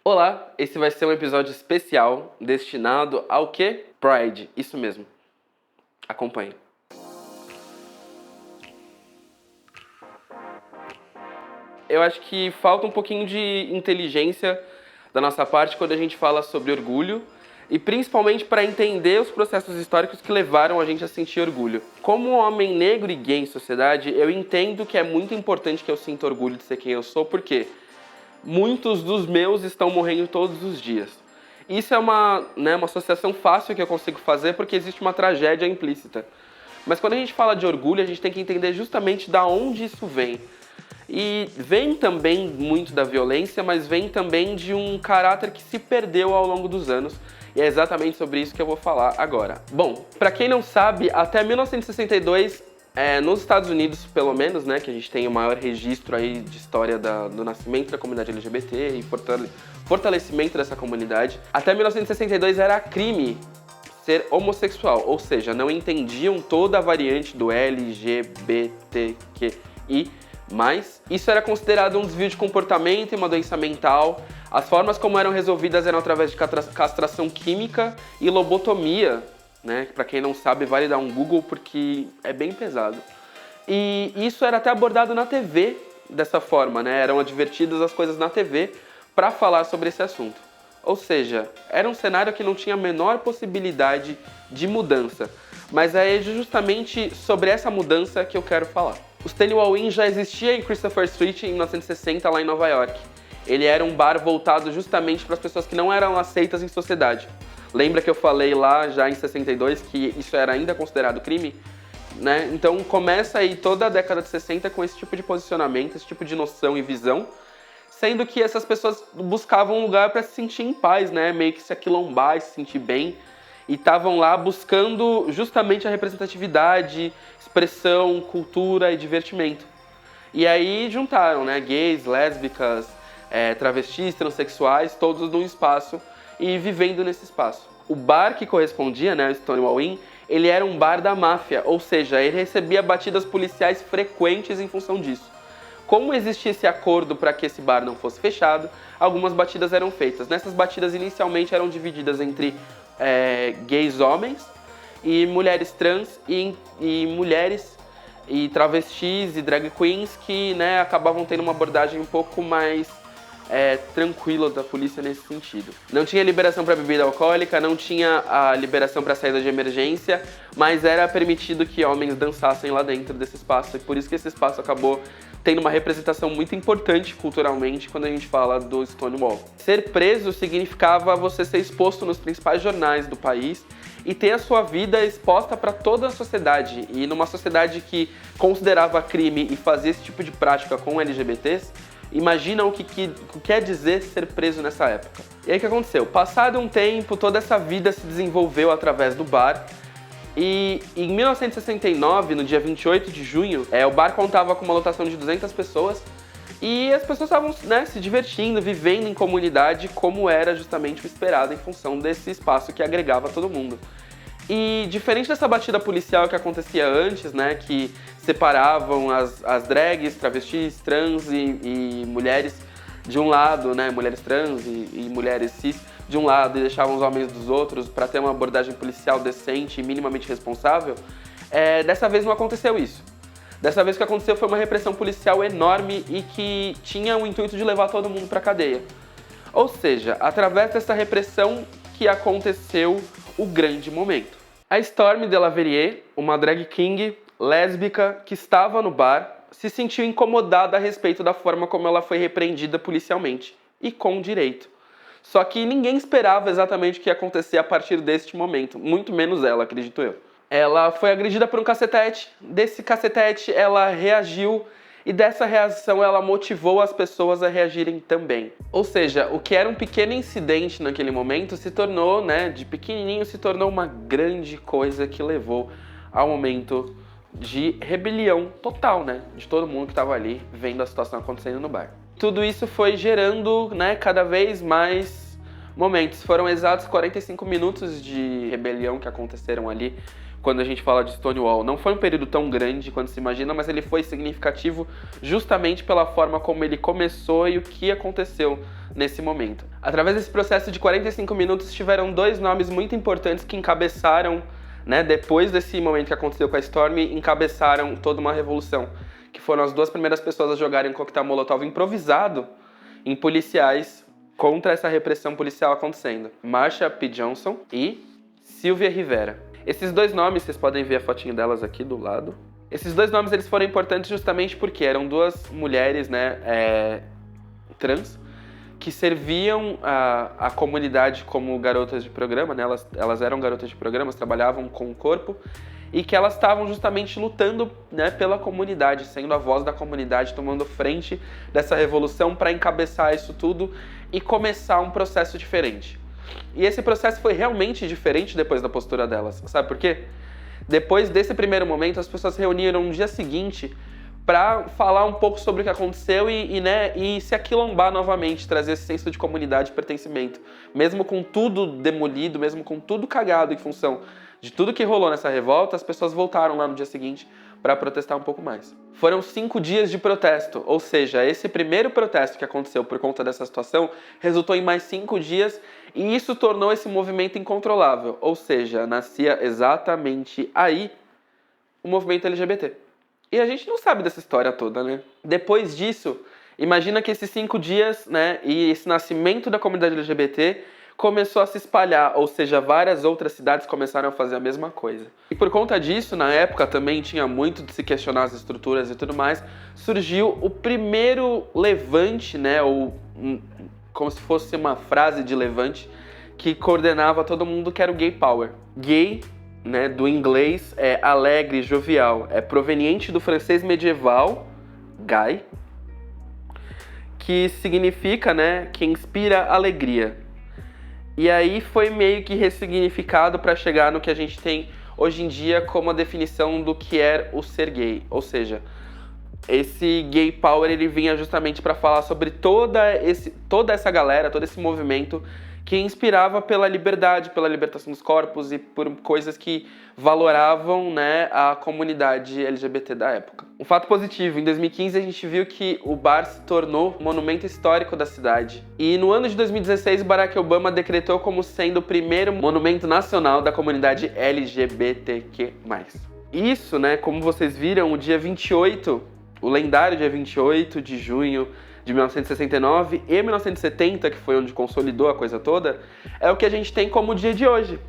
Olá, esse vai ser um episódio especial destinado ao quê? Pride, isso mesmo. Acompanhe. Eu acho que falta um pouquinho de inteligência da nossa parte quando a gente fala sobre orgulho e principalmente para entender os processos históricos que levaram a gente a sentir orgulho. Como homem negro e gay em sociedade, eu entendo que é muito importante que eu sinta orgulho de ser quem eu sou, porque muitos dos meus estão morrendo todos os dias. Isso é uma associação fácil que eu consigo fazer porque existe uma tragédia implícita. Mas quando a gente fala de orgulho, a gente tem que entender justamente da onde isso vem. E vem também muito da violência, mas vem também de um caráter que se perdeu ao longo dos anos. E é exatamente sobre isso que eu vou falar agora. Bom, para quem não sabe, até 1962, nos Estados Unidos, pelo menos, né, que a gente tem o maior registro aí de história do nascimento da comunidade LGBT e fortalecimento dessa comunidade, até 1962 era crime ser homossexual, ou seja, não entendiam toda a variante do LGBTQI+. Mas isso era considerado um desvio de comportamento e uma doença mental. As formas como eram resolvidas eram através de castração química e lobotomia, né? Para quem não sabe, vale dar um Google porque é bem pesado. E isso era até abordado na TV dessa forma, né? Eram advertidas as coisas na TV para falar sobre esse assunto. Ou seja, era um cenário que não tinha a menor possibilidade de mudança. Mas é justamente sobre essa mudança que eu quero falar. O Stonewall Inn já existia em Christopher Street em 1960, lá em Nova York. Ele era um bar voltado justamente para as pessoas que não eram aceitas em sociedade. Lembra que eu falei lá já em 62 que isso era ainda considerado crime? Né? Então começa aí toda a década de 60 com esse tipo de posicionamento, esse tipo de noção e visão, sendo que essas pessoas buscavam um lugar para se sentir em paz, né? Meio que se aquilombar, se sentir bem. E estavam lá buscando justamente a representatividade, expressão, cultura e divertimento. E aí juntaram, né, gays, lésbicas, travestis, transexuais, todos num espaço e vivendo nesse espaço. O bar que correspondia, né, o Stonewall Inn, ele era um bar da máfia, ou seja, ele recebia batidas policiais frequentes em função disso. Como existia esse acordo para que esse bar não fosse fechado, algumas batidas eram feitas. Nessas batidas inicialmente eram divididas entre gays homens e mulheres trans e mulheres e travestis e drag queens que, né, acabavam tendo uma abordagem um pouco mais tranquila da polícia nesse sentido. Não tinha liberação para bebida alcoólica, não tinha a liberação para saída de emergência, mas era permitido que homens dançassem lá dentro desse espaço, e por isso que esse espaço acabou tendo uma representação muito importante culturalmente quando a gente fala do Stonewall. Ser preso significava você ser exposto nos principais jornais do país e ter a sua vida exposta para toda a sociedade. E numa sociedade que considerava crime e fazia esse tipo de prática com LGBTs, imagina o que quer dizer ser preso nessa época. E aí o que aconteceu? Passado um tempo, toda essa vida se desenvolveu através do bar. E em 1969, no dia 28 de junho, o bar contava com uma lotação de 200 pessoas e as pessoas estavam, né, se divertindo, vivendo em comunidade como era justamente o esperado em função desse espaço que agregava todo mundo. E diferente dessa batida policial que acontecia antes, né, que separavam as drags, travestis, trans e mulheres de um lado, né, mulheres trans e mulheres cis de um lado e deixavam os homens dos outros para ter uma abordagem policial decente e minimamente responsável, dessa vez não aconteceu isso. Dessa vez o que aconteceu foi uma repressão policial enorme e que tinha o intuito de levar todo mundo para a cadeia. Ou seja, através dessa repressão que aconteceu o grande momento. A Stormy Delaverrier, uma drag king lésbica que estava no bar, se sentiu incomodada a respeito da forma como ela foi repreendida policialmente, e com direito. Só que ninguém esperava exatamente o que ia acontecer a partir deste momento, muito menos ela, acredito eu. Ela foi agredida por um cacetete, desse cacetete ela reagiu e dessa reação ela motivou as pessoas a reagirem também. Ou seja, o que era um pequeno incidente naquele momento se tornou, né, de pequenininho, se tornou uma grande coisa que levou ao momento de rebelião total, né, de todo mundo que estava ali vendo a situação acontecendo no bar. Tudo isso foi gerando, né, cada vez mais momentos. Foram exatos 45 minutos de rebelião que aconteceram ali quando a gente fala de Stonewall. Não foi um período tão grande quanto se imagina, mas ele foi significativo justamente pela forma como ele começou e o que aconteceu nesse momento. Através desse processo de 45 minutos, tiveram dois nomes muito importantes que encabeçaram, né, depois desse momento que aconteceu com a Stormy, encabeçaram toda uma revolução, que foram as duas primeiras pessoas a jogarem coquetel molotov improvisado em policiais contra essa repressão policial acontecendo. Marsha P. Johnson e Sylvia Rivera. Esses dois nomes, vocês podem ver a fotinho delas aqui do lado. Esses dois nomes eles foram importantes justamente porque eram duas mulheres, né, trans, que serviam a comunidade como garotas de programa, né? Elas eram garotas de programa, trabalhavam com o corpo, e que elas estavam justamente lutando, né, pela comunidade, sendo a voz da comunidade, tomando frente dessa revolução para encabeçar isso tudo e começar um processo diferente. E esse processo foi realmente diferente depois da postura delas. Sabe por quê? Depois desse primeiro momento, as pessoas se reuniram no dia seguinte para falar um pouco sobre o que aconteceu e se aquilombar novamente, trazer esse senso de comunidade e pertencimento. Mesmo com tudo demolido, mesmo com tudo cagado em função de tudo que rolou nessa revolta, as pessoas voltaram lá no dia seguinte para protestar um pouco mais. Foram 5 dias de protesto, ou seja, esse primeiro protesto que aconteceu por conta dessa situação resultou em mais 5 dias e isso tornou esse movimento incontrolável, ou seja, nascia exatamente aí o movimento LGBT. E a gente não sabe dessa história toda, né? Depois disso, imagina que esses 5 dias, né, e esse nascimento da comunidade LGBT começou a se espalhar, ou seja, várias outras cidades começaram a fazer a mesma coisa. E por conta disso, na época também tinha muito de se questionar as estruturas e tudo mais, surgiu o primeiro levante, né, ou como se fosse uma frase de levante, que coordenava todo mundo, que era o Gay Power. Gay, né, do inglês é alegre, jovial, é proveniente do francês medieval, guy, que significa, né, que inspira alegria. E aí foi meio que ressignificado para chegar no que a gente tem hoje em dia como a definição do que é o ser gay. Ou seja, esse Gay Power ele vinha justamente para falar sobre toda essa galera, todo esse movimento que inspirava pela liberdade, pela libertação dos corpos e por coisas que valoravam, né, a comunidade LGBT da época. Um fato positivo, em 2015 a gente viu que o bar se tornou monumento histórico da cidade. E no ano de 2016, Barack Obama decretou como sendo o primeiro monumento nacional da comunidade LGBTQ+. Isso, né, como vocês viram, o lendário dia 28 de junho de 1969 e 1970, que foi onde consolidou a coisa toda, é o que a gente tem como o dia de hoje.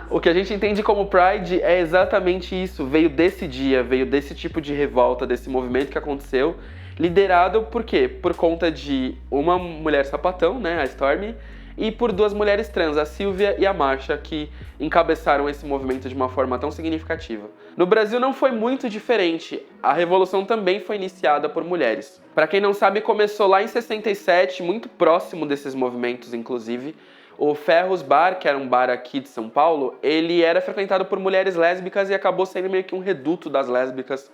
O que a gente entende como Pride é exatamente isso, veio desse dia, veio desse tipo de revolta, desse movimento que aconteceu, liderado por quê? Por conta de uma mulher sapatão, né, a Stormy, e por duas mulheres trans, a Sylvia e a Marsha, que encabeçaram esse movimento de uma forma tão significativa. No Brasil não foi muito diferente, a revolução também foi iniciada por mulheres. Para quem não sabe, começou lá em 67, muito próximo desses movimentos, inclusive. O Ferros Bar, que era um bar aqui de São Paulo, ele era frequentado por mulheres lésbicas e acabou sendo meio que um reduto das lésbicas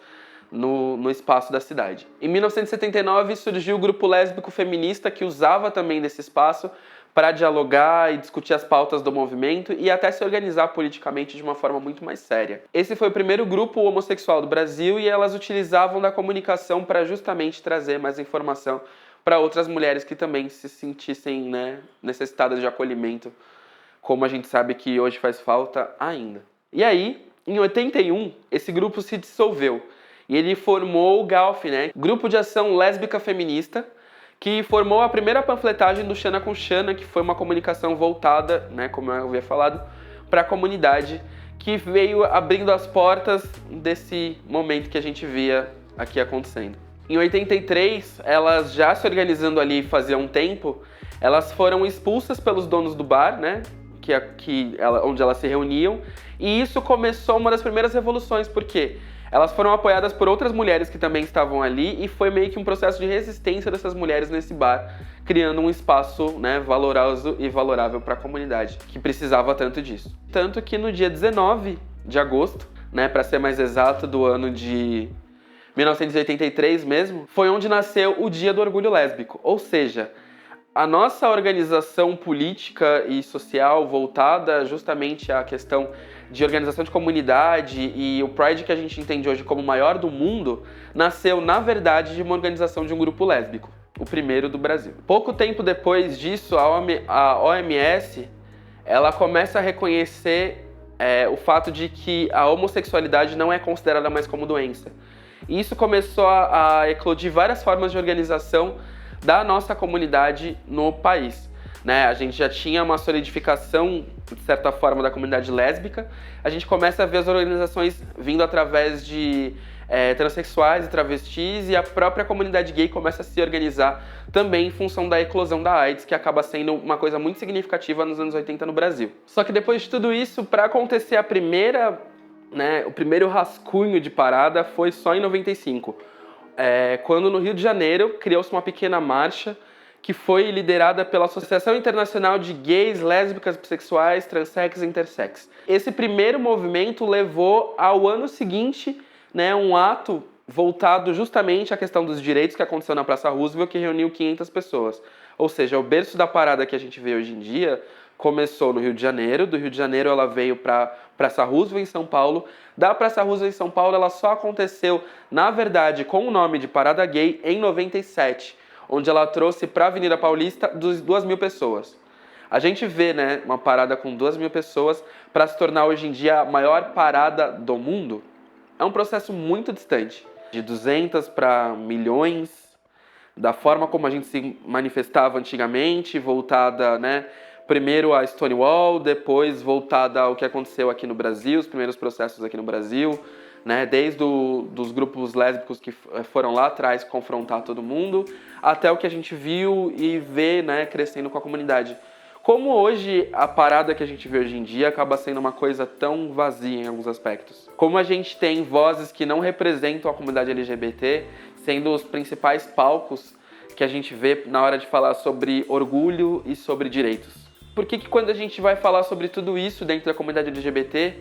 no espaço da cidade. Em 1979 surgiu o grupo lésbico feminista que usava também desse espaço para dialogar e discutir as pautas do movimento e até se organizar politicamente de uma forma muito mais séria. Esse foi o primeiro grupo homossexual do Brasil e elas utilizavam da comunicação para justamente trazer mais informação para outras mulheres que também se sentissem, né, necessitadas de acolhimento, como a gente sabe que hoje faz falta ainda. E aí, em 81, esse grupo se dissolveu e ele formou o GALF, né, Grupo de Ação Lésbica Feminista, que formou a primeira panfletagem do Xana com Xana, que foi uma comunicação voltada, né, como eu havia falado, para a comunidade, que veio abrindo as portas desse momento que a gente via aqui acontecendo. Em 83, elas já se organizando ali fazia um tempo, elas foram expulsas pelos donos do bar, né, onde elas se reuniam, e isso começou uma das primeiras revoluções, porque elas foram apoiadas por outras mulheres que também estavam ali e foi meio que um processo de resistência dessas mulheres nesse bar, criando um espaço, né, valoroso e valorável para a comunidade, que precisava tanto disso. Tanto que no dia 19 de agosto, né, para ser mais exato, do ano de 1983 mesmo, foi onde nasceu o Dia do Orgulho Lésbico, ou seja, A nossa organização política e social voltada justamente à questão de organização de comunidade e o Pride que a gente entende hoje como o maior do mundo, nasceu, na verdade, de uma organização de um grupo lésbico, o primeiro do Brasil. Pouco tempo depois disso, a OMS ela começa a reconhecer o fato de que a homossexualidade não é considerada mais como doença. E isso começou a eclodir várias formas de organização da nossa comunidade no país. Né? A gente já tinha uma solidificação, de certa forma, da comunidade lésbica. A gente começa a ver as organizações vindo através de transexuais e travestis, e a própria comunidade gay começa a se organizar também em função da eclosão da AIDS, que acaba sendo uma coisa muito significativa nos anos 80 no Brasil. Só que depois de tudo isso, para acontecer o primeiro rascunho de parada foi só em 95. Quando no Rio de Janeiro criou-se uma pequena marcha que foi liderada pela Associação Internacional de Gays, Lésbicas, Bissexuais, Transex e Intersex. Esse primeiro movimento levou ao ano seguinte, um ato voltado justamente à questão dos direitos que aconteceu na Praça Roosevelt, que reuniu 500 pessoas. Ou seja, o berço da parada que a gente vê hoje em dia começou no Rio de Janeiro. Do Rio de Janeiro ela veio para Praça Roosevelt em São Paulo. Da Praça Roosevelt em São Paulo ela só aconteceu, na verdade, com o nome de Parada Gay em 97, onde ela trouxe para a Avenida Paulista 2.000 pessoas. A gente vê uma parada com 2.000 pessoas para se tornar hoje em dia a maior parada do mundo. É um processo muito distante, de 200 para milhões, da forma como a gente se manifestava antigamente, voltada, primeiro a Stonewall, depois voltada ao que aconteceu aqui no Brasil, os primeiros processos aqui no Brasil, desde dos grupos lésbicos que foram lá atrás confrontar todo mundo, até o que a gente viu e vê crescendo com a comunidade. Como hoje a parada que a gente vê hoje em dia acaba sendo uma coisa tão vazia em alguns aspectos. Como a gente tem vozes que não representam a comunidade LGBT, sendo os principais palcos que a gente vê na hora de falar sobre orgulho e sobre direitos. Por que quando a gente vai falar sobre tudo isso dentro da comunidade LGBT,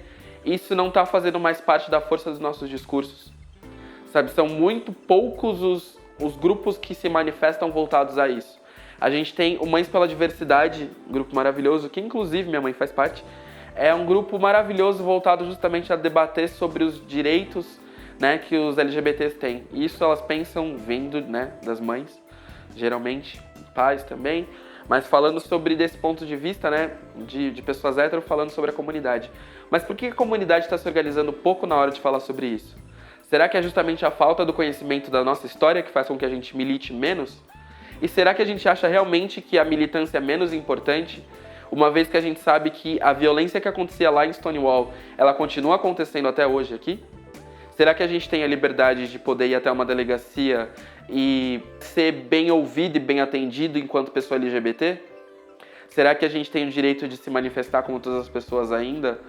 isso não está fazendo mais parte da força dos nossos discursos? Sabe, são muito poucos os grupos que se manifestam voltados a isso. A gente tem o Mães pela Diversidade, um grupo maravilhoso, que inclusive minha mãe faz parte. É um grupo maravilhoso voltado justamente a debater sobre os direitos que os LGBTs têm. E isso elas pensam vindo das mães, geralmente, pais também, mas falando sobre desse ponto de vista de pessoas hétero falando sobre a comunidade. Mas por que a comunidade está se organizando pouco na hora de falar sobre isso? Será que é justamente a falta do conhecimento da nossa história que faz com que a gente milite menos? E será que a gente acha realmente que a militância é menos importante, uma vez que a gente sabe que a violência que acontecia lá em Stonewall, ela continua acontecendo até hoje aqui? Será que a gente tem a liberdade de poder ir até uma delegacia e ser bem ouvido e bem atendido enquanto pessoa LGBT? Será que a gente tem o direito de se manifestar como todas as pessoas ainda,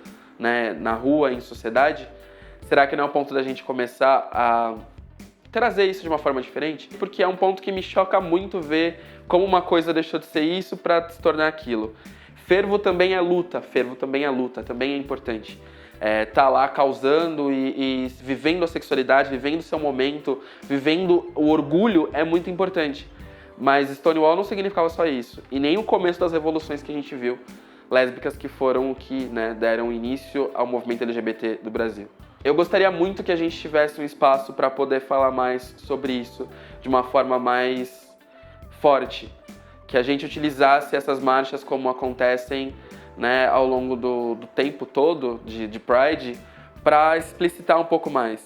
na rua, em sociedade? Será que não é o ponto da gente começar a trazer isso de uma forma diferente? Porque é um ponto que me choca muito ver como uma coisa deixou de ser isso para se tornar aquilo. Fervo também é luta, também é importante. Tá lá causando e vivendo a sexualidade, vivendo o seu momento, vivendo o orgulho é muito importante. Mas Stonewall não significava só isso. E nem o começo das revoluções que a gente viu, lésbicas que foram o que deram início ao movimento LGBT do Brasil. Eu gostaria muito que a gente tivesse um espaço para poder falar mais sobre isso de uma forma mais forte. Que a gente utilizasse essas marchas como acontecem ao longo do tempo todo de Pride para explicitar um pouco mais.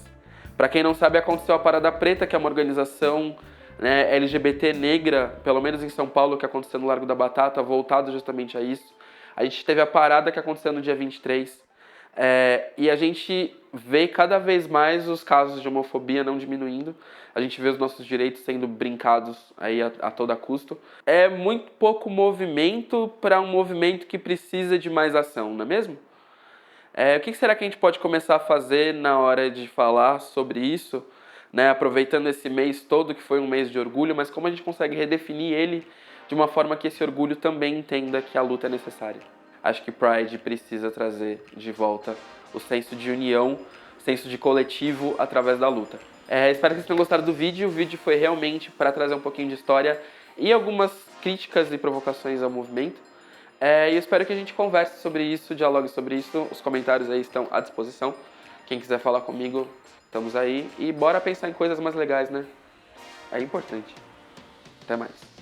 Para quem não sabe, aconteceu a Parada Preta, que é uma organização LGBT negra, pelo menos em São Paulo, que aconteceu no Largo da Batata, voltado justamente a isso. A gente teve a parada que aconteceu no dia 23, e a gente vê cada vez mais os casos de homofobia não diminuindo. A gente vê os nossos direitos sendo brincados aí a todo custo. É muito pouco movimento para um movimento que precisa de mais ação, não é mesmo? O que será que a gente pode começar a fazer na hora de falar sobre isso, aproveitando esse mês todo, que foi um mês de orgulho, mas como a gente consegue redefinir ele de uma forma que esse orgulho também entenda que a luta é necessária? Acho que Pride precisa trazer de volta o senso de união, o senso de coletivo através da luta. Espero que vocês tenham gostado do vídeo. O vídeo foi realmente para trazer um pouquinho de história e algumas críticas e provocações ao movimento. E eu espero que a gente converse sobre isso, dialogue sobre isso. Os comentários aí estão à disposição. Quem quiser falar comigo, estamos aí. E bora pensar em coisas mais legais, né? É importante. Até mais.